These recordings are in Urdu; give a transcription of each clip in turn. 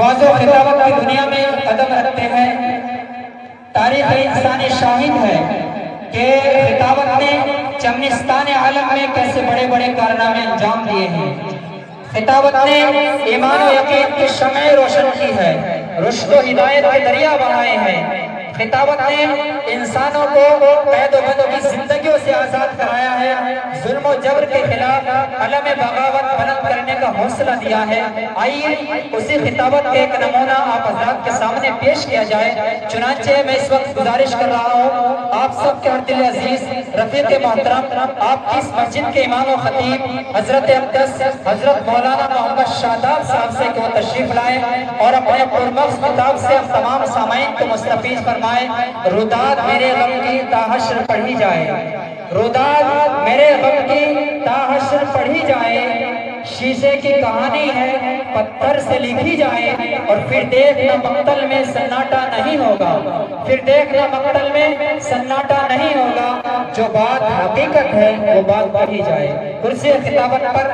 واضح و خطابت کی دنیا میں قدم رکھتے ہیں۔ تاریخ انسانی شاہد ہے کہ خطابت نے چمنستان عالم میں کیسے بڑے بڑے کارنامے انجام دیے ہیں۔ خطابت نے ایمان و یقین کی شمع روشن کی ہے، رشد و ہدایت کے دریا بہائے ہیں۔ خطابت نے انسانوں کو قید و بند کی زندگیوں سے آزاد کرایا ہے، ظلم و جبر کے خلاف علم بغاوت بلند کرنے کا حوصلہ دیا ہے۔ آئیے اسی خطابت کے ایک نمونہ آپ حضرات کے سامنے پیش کیا جائے۔ چنانچہ میں اس وقت گزارش کر رہا ہوں آپ سب کے ہر دل عزیز رفیق محترم، آپ کی اس مسجد کے امام و خطیب حضرت اقدس حضرت مولانا محمد شاداب صاحب سے کہ وہ تشریف لائیں اور اپنے پرمغز کتاب سے ہم تمام سامعین کو مستفیض فرمائیں۔ روداد میرے غم کی تا حشر پڑھی جائے، روداد میرے غم کی تا حشر پڑھی جائے، شیشے کی کہانی ہے پتھر سے لکھی جائے، اور پھر دیکھنا مقتل میں سناٹا نہیں ہوگا، پھر دیکھنا مقتل میں سناٹا نہیں ہوگا، جو بات حقیقت ہے وہ بات پڑھی جائے۔ کرسی خطابت پر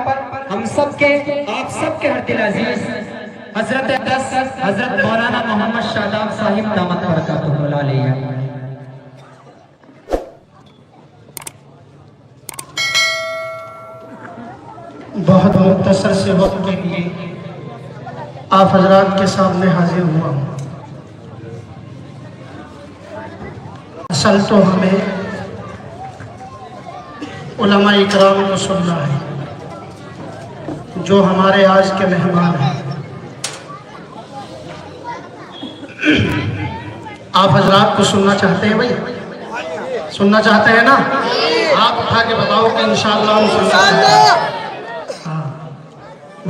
ہم سب کے آپ سب کے ہر دل عزیز حضرت اقدس حضرت مولانا محمد شاداب صاحب دامت برکاتہ اللہ علیہ۔ بہت مختصر سے وقت کے لیے آپ حضرات کے سامنے حاضر ہوا ہوں۔ اصل تو ہمیں علماء اکرام کو سننا ہے جو ہمارے آج کے مہمان ہیں۔ آپ حضرات کو سننا چاہتے ہیں بھائی؟ سننا چاہتے ہیں نا؟ آپ اٹھا کے بتاؤ کہ انشاءاللہ ہم سننا چاہتے ہیں۔ ہاں،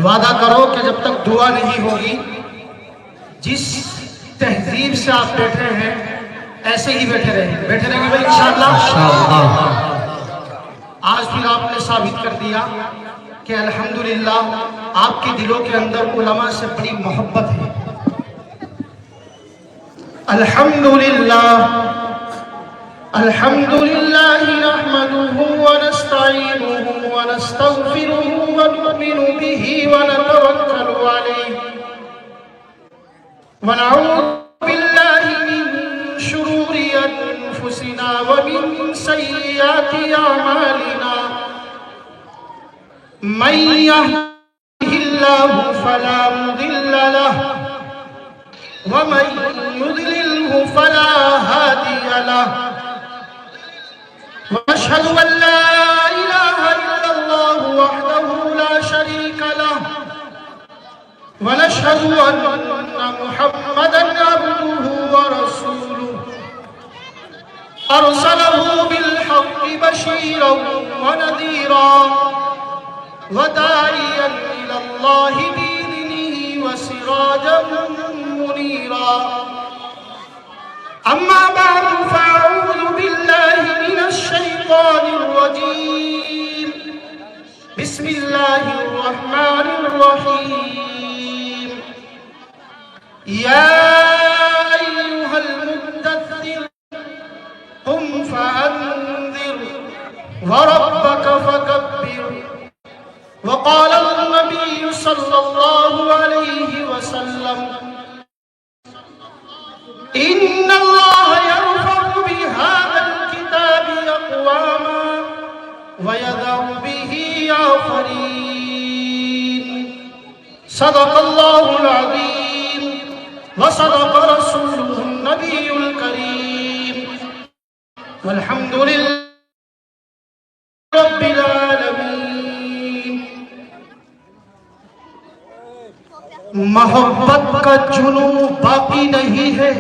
وعدہ کرو کہ جب تک دعا نہیں ہوگی، جس تہذیب سے آپ بیٹھے ہیں ایسے ہی بیٹھے رہیں گے بھائی انشاءاللہ۔ آج پھر آپ نے ثابت کر دیا کہ الحمدللہ آپ کے دلوں کے اندر علماء سے بڑی محبت ہے۔ الحمدللہ الحمدللہ نحمده ونستعینه ونستغفره ونؤمن به ونتوکل علیہ ونعوذ باللہ من شرور انفسنا ومن سیئات اعمالنا من یهده اللہ فلا مضل له ومن يضلله فلا هادي له واشهد ان لا اله الا الله وحده لا شريك له ونشهد ان محمدا عبده ورسوله ارسله بالحق بشيرا ونذيرا وداعيا الى الله باذنه وسراجا منيرا اما بعد فاعوذ بالله من الشيطان الرجيم بسم الله الرحمن الرحيم يا ايها المدثر قم فانذر وربك فكبر وقال النبي صلى الله عليه وسلم إن الله يرفع بهذا الكتاب أقواما ويذر به آخرين صدق الله العظيم وصدق رسوله النبي الكريم والحمد لله رب العالمين۔ محبت کا جنون باقی نہیں ہے،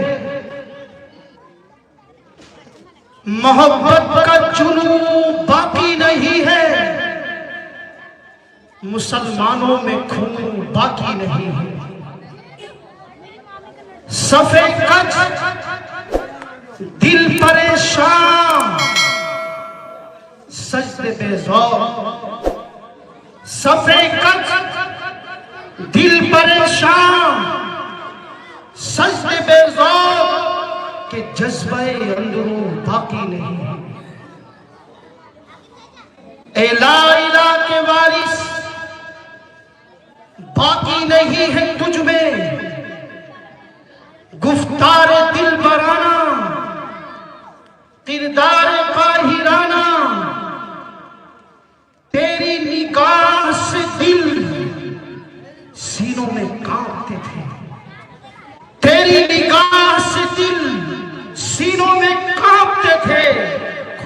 محبت کا جنون باقی نہیں ہے، مسلمانوں میں خون باقی نہیں ہے۔ صفِ کج دل پریشان سجدے بے ذوق، صفِ کج دل پریشان سجدے بے ذوق کہ جذبہ اندروں باقی نہیں ہے۔ اے لا الہ کے وارث باقی نہیں ہے تجھ میں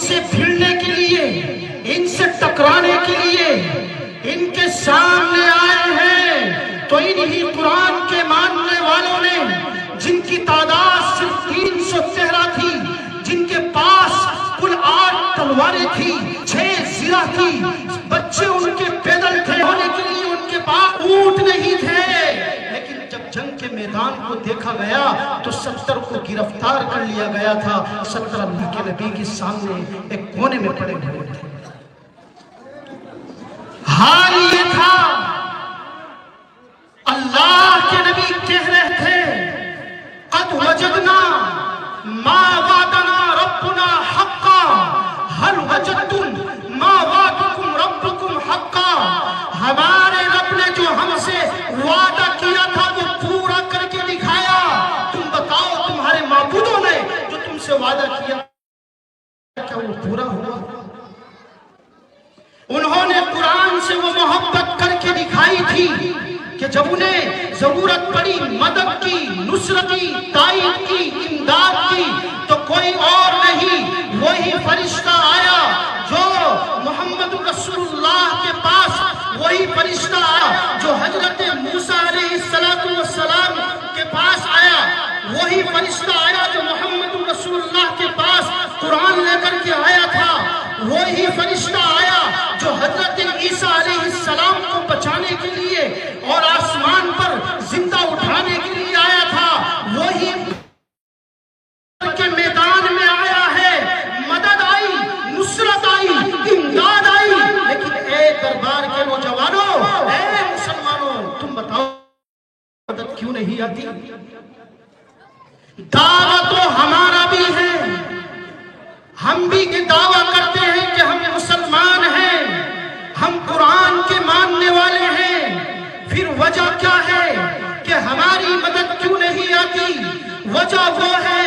سے بھیڑنے کے لیے، ان سے ٹکرانے کے لیے ان کے سامنے آئے ہیں، تو انہی قرآن کے ماننے والوں نے، جن کی تعداد صرف 313 تھی، جن کے پاس کل 8 تلواریں تھی، 6 زرہ تھی، بچے ان کے پیدل کھڑے ہونے کے لیے ان کے پاس اونٹ نہیں تھے، لیکن جب جنگ کے میدان کو دیکھا گیا تو 70 کو گرفتار کر لیا گیا تھا، 70 اللہ کے نبی کے سامنے ایک کونے میں پڑے ہوئے تھے۔ حال یہ تھا، اللہ کے نبی کہہ رہے تھے قد وجدنا ما وعدنا ربنا حقا هل وجدتم ما وعدكم ربكم حقا، ہمارے رب نے جو ہم سے وعدہ کیا تھا وہ پورا کر کے دکھایا، تم بتاؤ تمہارے معبودوں نے جو تم سے وعدہ کیا کیا وہ پورا ہوا؟ انہوں نے قرآن سے وہ محبت کر کے دکھائی تھی کہ جب انہیں ضرورت پڑی مدد کی، نصرت کی، تائید کی، امداد کی، تو کوئی اور نہیں، وہی فرشتہ آیا جو محمد رسول اللہ کے پاس، وہی فرشتہ آیا جو حضرت موسیٰ علیہ السلام کے پاس آیا، وہی فرشتہ آیا جو محمد رسول اللہ کے پاس قرآن لے کر کے آیا تھا، وہی فرشتہ آیا جو حضرت عیسیٰ علیہ السلام کو بچانے کے لیے اور آسمان پر زندہ اٹھانے کے لیے آیا تھا، وہی کے میدان میں آیا ہے، مدد آئی، نصرت آئی، امداد آئی، لیکن اے دربار کے نوجوانوں، اے مسلمانوں، تم بتاؤ مدد کیوں نہیں آتی؟ دعویٰ تو ہمارا بھی ہے، ہم بھی یہ دعویٰ کرتے ہیں کہ ہم مسلمان ہیں، ہم قرآن کے ماننے والے ہیں، پھر وجہ کیا ہے کہ ہماری مدد کیوں نہیں آتی؟ وجہ وہ ہے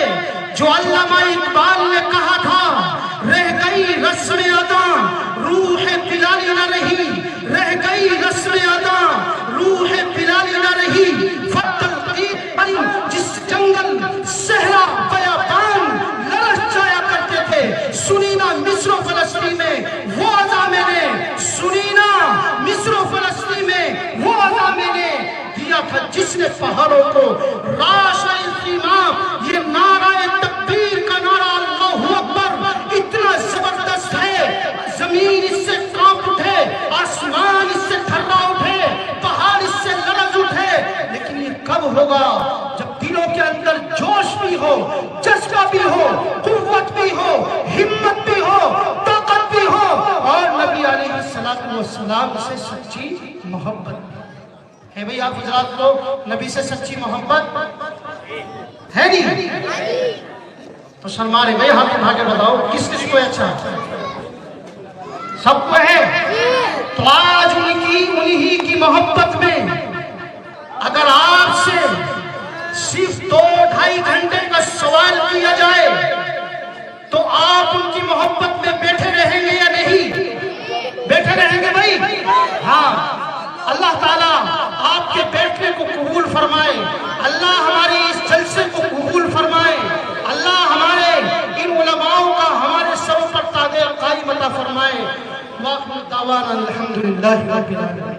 جو علامہ اقبال نے کہا تھا، رہ گئی رسم ادا روح بلالی نہ رہی، رہ گئی رسم ادا روح بلالی نہ رہی، جس جنگل صحرا بیابان لرز جایا کرتے تھے، سنی نا مصر و فلسطین میں وہ اذان میں نے، سنی نا مصر و فلسطین میں وہ اذان میں نے دیا تھا جس نے پہاڑوں کو راش انتمام، یہ نعرہ تکبیر کا نعرہ اللہ اکبر اتنا زبردست ہے، زمین اس سے کانپ اٹھے، آسمان اس سے تھرا اٹھے، پہاڑ اس سے لرز اٹھے، لیکن یہ کب ہوگا؟ جب دلوں کے اندر جوش بھی ہو، جذبہ بھی ہو، قوت بھی ہو، ہمت بھی ہو، طاقت بھی ہو، اور نبی علیہ السلام سے سچی محبت ہے۔ بھئی آپ حضرات کو نبی سے سچی محبت ہے نہیں؟ تو شرمارے بھئی ہاتھ اٹھا کے بتاؤ کس کس کو اچھا سب کو ہے؟ تو آج انہی کی محبت میں اگر آپ سے صرف 2-2.5 گھنٹے کا سوال کیا جائے تو آپ ان کی محبت میں بیٹھے رہیں گے یا نہیں؟ بیٹھے رہیں گے بھائی؟ ہاں، اللہ تعالیٰ آپ کے بیٹھنے کو قبول فرمائے، اللہ ہماری اس جلسے کو قبول فرمائے، اللہ ہمارے ان علماؤں کا ہمارے سروں پر تاج قائم عطا فرمائے۔ وآخر دعوانا الحمدللہ رب العالمین۔